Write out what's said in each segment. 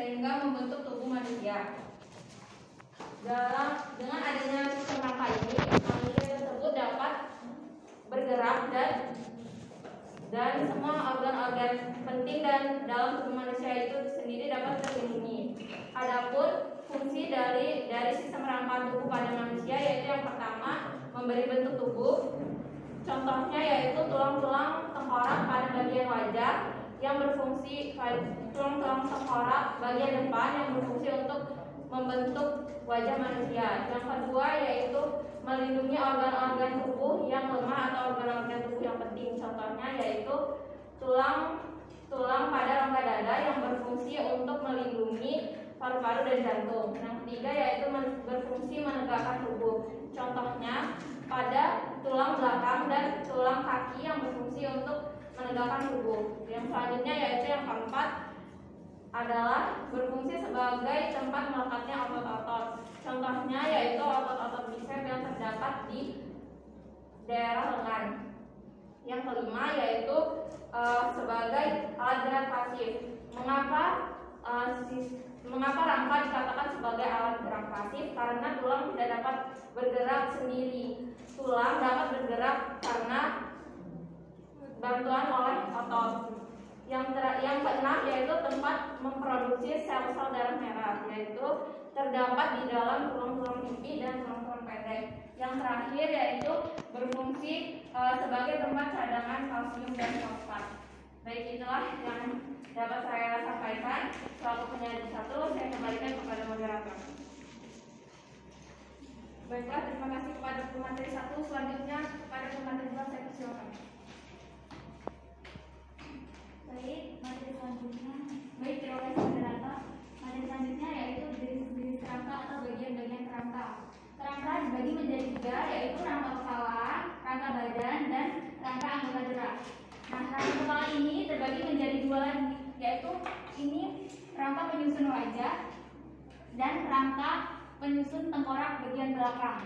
sehingga membentuk tubuh manusia. Dengan adanya sistem rangka ini, manusia tersebut dapat bergerak dan semua organ-organ penting dan dalam tubuh manusia itu sendiri dapat terlindungi. Adapun fungsi dari sistem rangka tubuh pada manusia yaitu yang pertama memberi bentuk tubuh. Contohnya yaitu tulang-tulang tengkorak pada bagian wajah yang berfungsi, tulang-tulang tengkorak bagian depan yang berfungsi untuk membentuk wajah manusia. Yang kedua yaitu melindungi organ-organ tubuh yang lemah atau organ-organ tubuh yang penting. Contohnya yaitu tulang pada rongga dada yang berfungsi untuk melindungi paru-paru dan jantung. Yang ketiga yaitu berfungsi menegakkan tubuh. Contohnya pada tulang belakang dan tulang kaki yang berfungsi untuk menegakkan tubuh. Yang selanjutnya yaitu yang keempat adalah berfungsi sebagai tempat melekatnya otot-otot. Contohnya yaitu otot-otot bisep yang terdapat di daerah lengan. Yang kelima yaitu sebagai alat gerak pasif. Mengapa rangka dikatakan sebagai alat gerak pasif? Karena tulang tidak dapat bergerak sendiri. Tulang dapat bergerak karena bantuan oleh otot. Yang keenam yaitu tempat memproduksi sel-sel darah merah, yaitu terdapat di dalam tulang-tulang pipi dan tulang-tulang pendek. Yang terakhir yaitu berfungsi sebagai tempat cadangan kalsium dan fosfat. Baik, itulah yang dapat saya sampaikan. Selaku penyaji 1, saya kembalikan kepada moderator. Baiklah, terima kasih kepada pemateri 1. Selanjutnya kepada pemateri 2 saya persilakan. Baik, materi selanjutnya. Baik, terima kasih moderator. Materi selanjutnya yaitu jenis-jenis kerangka atau bagian-bagian kerangka. Kerangka dibagi menjadi 3, yaitu rangka kepala, rangka badan, dan rangka anggota gerak. Nah, rangka kepala ini terbagi menjadi 2 lagi, yaitu ini rangka penyusun wajah dan rangka penyusun tengkorak bagian belakang.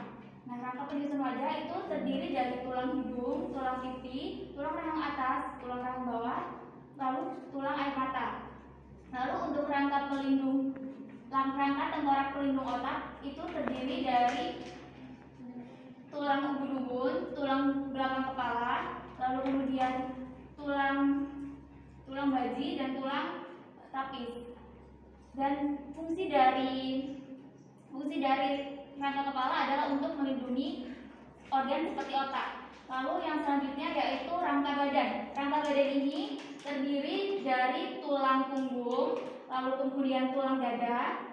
Nah, rangka penyusun wajah itu terdiri dari tulang hidung, tulang pipi, tulang rahang atas, tulang rahang bawah, lalu tulang air mata. Lalu untuk rangka tengkorak pelindung otak itu terdiri dari tulang ubun-ubun, tulang belakang kepala, lalu kemudian tulang baji dan tulang tapis. Dan fungsi dari rangka kepala adalah untuk melindungi organ seperti otak. Lalu yang selanjutnya yaitu rangka badan. Rangka badan ini terdiri dari tulang punggung, lalu kemudian tulang dada,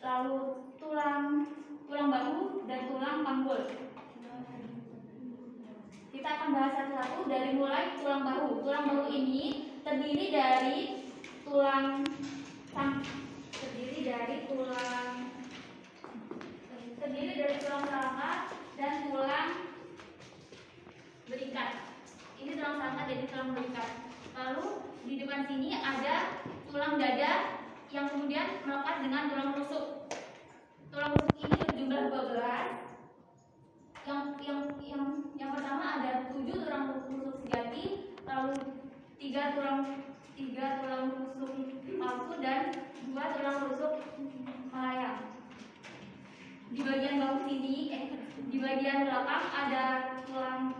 lalu tulang bahu dan tulang panggul. Kita akan bahas satu-satu dari mulai tulang bahu. Tulang bahu ini terdiri dari tulang rangka dan tulang berikat. Ini tulang rangka jadi tulang berikat. Lalu di depan sini ada tulang dada yang kemudian melekat dengan tulang rusuk. Tulang rusuk ini berjumlah 12. Yang pertama ada 7 tulang rusuk sejati, lalu 3 tulang rusuk palsu dan 2 tulang rusuk melayang. Di bagian bawah sini, di bagian belakang ada tulang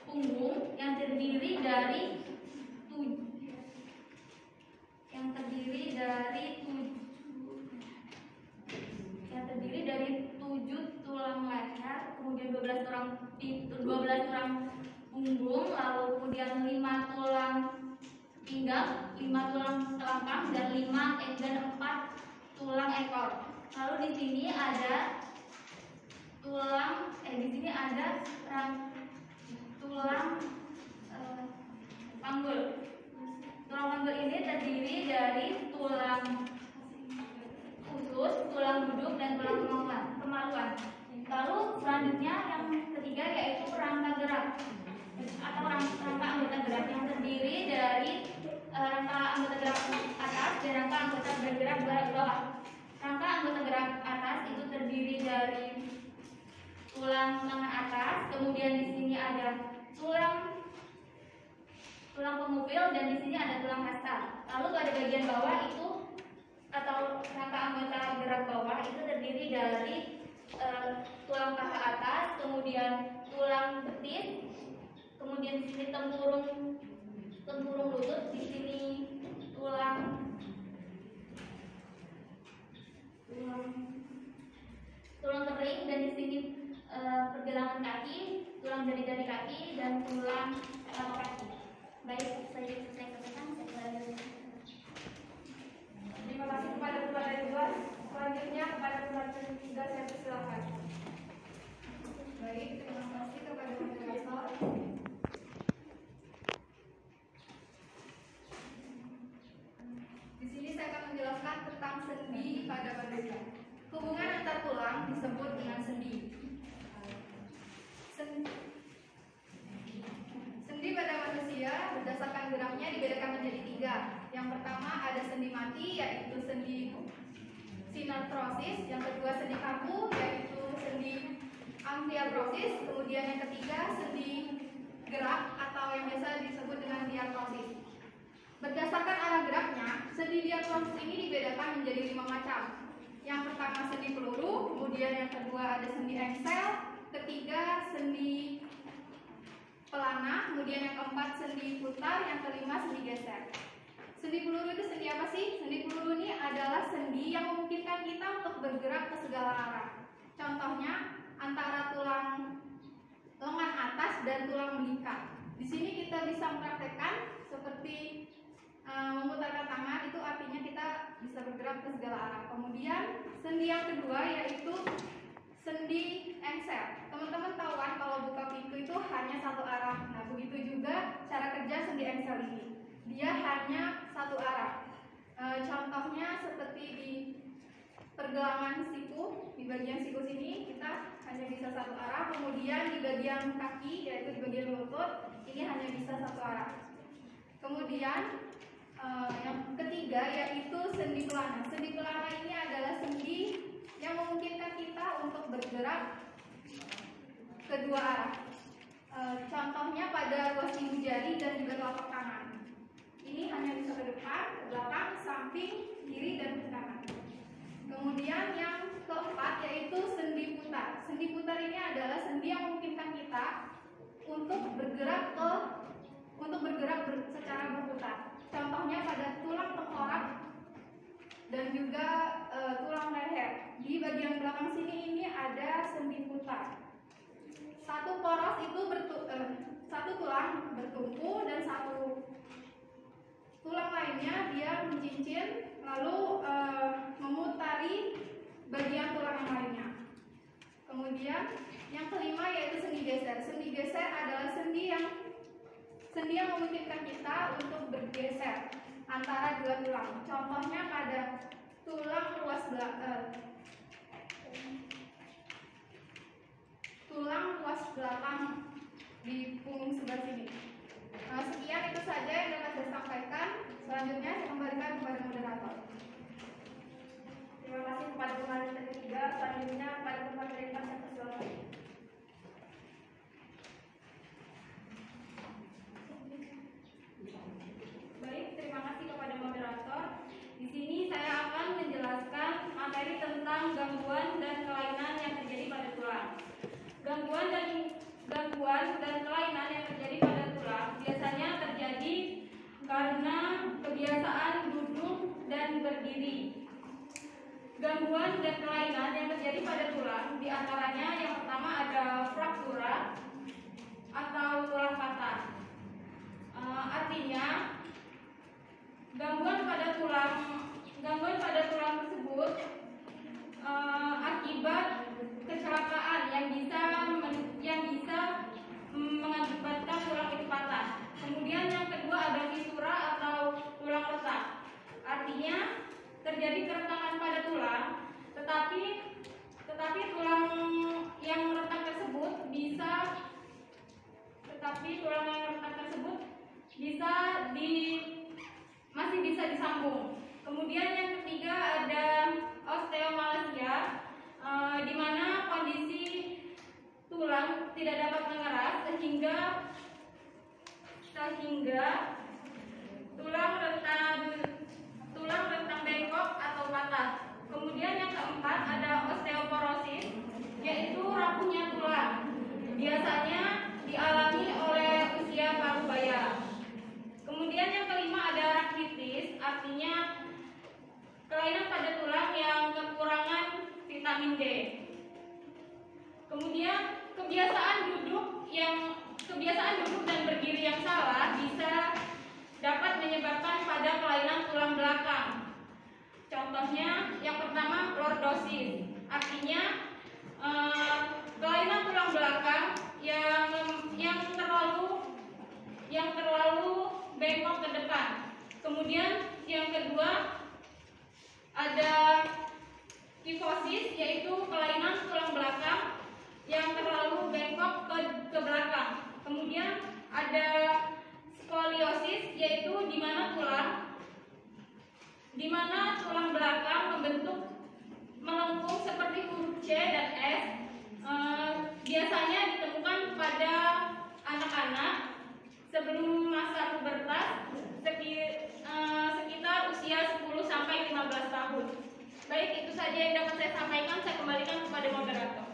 punggung yang terdiri dari 7 tulang leher, kemudian 12 tulang punggung, lalu kemudian 5 tulang pinggang, 5 tulang telangkang dan 4 tulang ekor. Lalu di sini ada tulang panggul. Tulang panggul ini terdiri dari tulang usus, tulang duduk dan tulang kemaluan. Lalu selanjutnya yang ketiga yaitu rangka gerak atau rangka anggota gerak yang terdiri dari rangka anggota gerak atas dan rangka anggota bergerak bawah. Rangka anggota gerak atas itu terdiri dari tulang lengan atas, kemudian di sini ada tulang pengupil dan di sini ada tulang hasta. Lalu pada bagian bawah itu atau tempurung lutut, di sini tulang kering, dan di sini pergelangan kaki, tulang jari-jari kaki, dan tulang telapak kaki. Baik, saya sampaikan. Terima kasih kepada peserta 2. Selanjutnya kepada peserta 3 saya persilakan. Baik, terima kasih kepada moderator. Di sini saya akan menjelaskan tentang sendi pada manusia. Hubungan antar tulang disebut dengan sendi. Sendi pada manusia berdasarkan geraknya dibedakan menjadi 3. Yang pertama ada sendi mati, yaitu sendi sinetrosis. Yang kedua sendi kaku, yaitu sendi amfiartrosis. Kemudian yang ketiga sendi gerak atau yang biasa disebut dengan diartrosis. Berdasarkan arah geraknya, sendi diartrosis ini dibedakan menjadi 5 macam. Yang pertama sendi peluru, kemudian yang kedua ada sendi engsel, ketiga sendi pelana, kemudian yang keempat sendi putar, yang kelima sendi geser. Sendi peluru itu sendi apa sih? Sendi peluru ini adalah sendi yang memungkinkan kita untuk bergerak ke segala arah. Contohnya antara tulang lengan atas dan tulang melingkar. Di sini kita bisa mempraktekkan seperti memutarkan tangan, itu artinya kita bisa bergerak ke segala arah. Kemudian sendi yang kedua yaitu sendi engsel. Teman-teman tahu kan kalau buka pintu itu hanya satu arah. Nah, begitu juga cara kerja sendi engsel ini. Dia hanya satu arah. Contohnya seperti di pergelangan siku, di bagian siku sini kita hanya bisa satu arah. Kemudian di bagian kaki, yaitu di bagian lutut, ini hanya bisa satu arah. Kemudian yang ketiga yaitu sendi pelana. Sendi pelana ini adalah sendi yang memungkinkan kita untuk bergerak kedua arah. Contohnya pada ruas ibu jari dan juga telapak tangan. Ini hanya bisa ke depan, ke belakang, samping, kiri, dan ke kanan. Kemudian yang keempat yaitu sendi putar. Sendi putar ini adalah sendi yang memungkinkan kita untuk bergerak secara berputar. Contohnya pada tulang tengkorak dan juga tulang leher. Di bagian belakang sini ini ada sendi putar. Satu poros itu satu tulang bertumpu dan satu tulang lainnya dia mencincin lalu memutari bagian tulang yang lainnya. Kemudian yang kelima yaitu sendi geser. Sendi geser adalah sendi yang memungkinkan kita untuk bergeser antara dua tulang. Contohnya pada tulang ruas belakang di punggung sebelah sini. Sekian itu saja yang dapat saya sampaikan. Selanjutnya saya kembalikan kepada moderator. Terima kasih kepada peserta 3. Selanjutnya kepada peserta 4 saya persilakan. Baik, terima kasih kepada moderator. Di sini saya akan menjelaskan materi tentang gangguan dan kelainan yang terjadi pada tulang. Gangguan dan kelainan yang terjadi pada tulang biasanya terjadi karena kebiasaan duduk dan berdiri. Gangguan dan kelainan yang terjadi pada tulang diantaranya yang pertama ada fraktura atau tulang patah. Artinya gangguan pada tulang tersebut akibat kecelakaan yang bisa mengakibatkan tulang itu patah. Kemudian yang kedua ada fisura atau tulang retak. Artinya terjadi keretakan pada tulang, tetapi tulang yang retak tersebut masih bisa disambung. Kemudian yang ketiga ada osteomalacia, di mana kondisi tulang tidak dapat mengeras sehingga tulang rentang bengkok atau patah. Kemudian yang keempat ada osteoporosis, yaitu rapuhnya tulang. Biasanya dialami oleh usia parubaya. vitamin D. Kemudian kebiasaan duduk dan berdiri yang salah bisa dapat menyebabkan pada kelainan tulang belakang. Contohnya yang pertama lordosis, artinya kelainan tulang belakang yang terlalu bengkok ke depan. Kemudian yang kedua ada kifosis, yaitu kelainan tulang belakang yang terlalu bengkok ke belakang. Kemudian ada skoliosis, yaitu di mana tulang belakang melengkung seperti huruf C dan S. Biasanya ditemukan pada anak-anak sebelum masa pubertas, sekitar usia 10 sampai 15 tahun. Baik, itu saja yang dapat saya sampaikan. Saya kembalikan kepada moderator.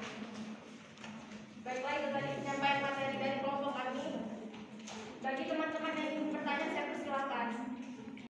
Baiklah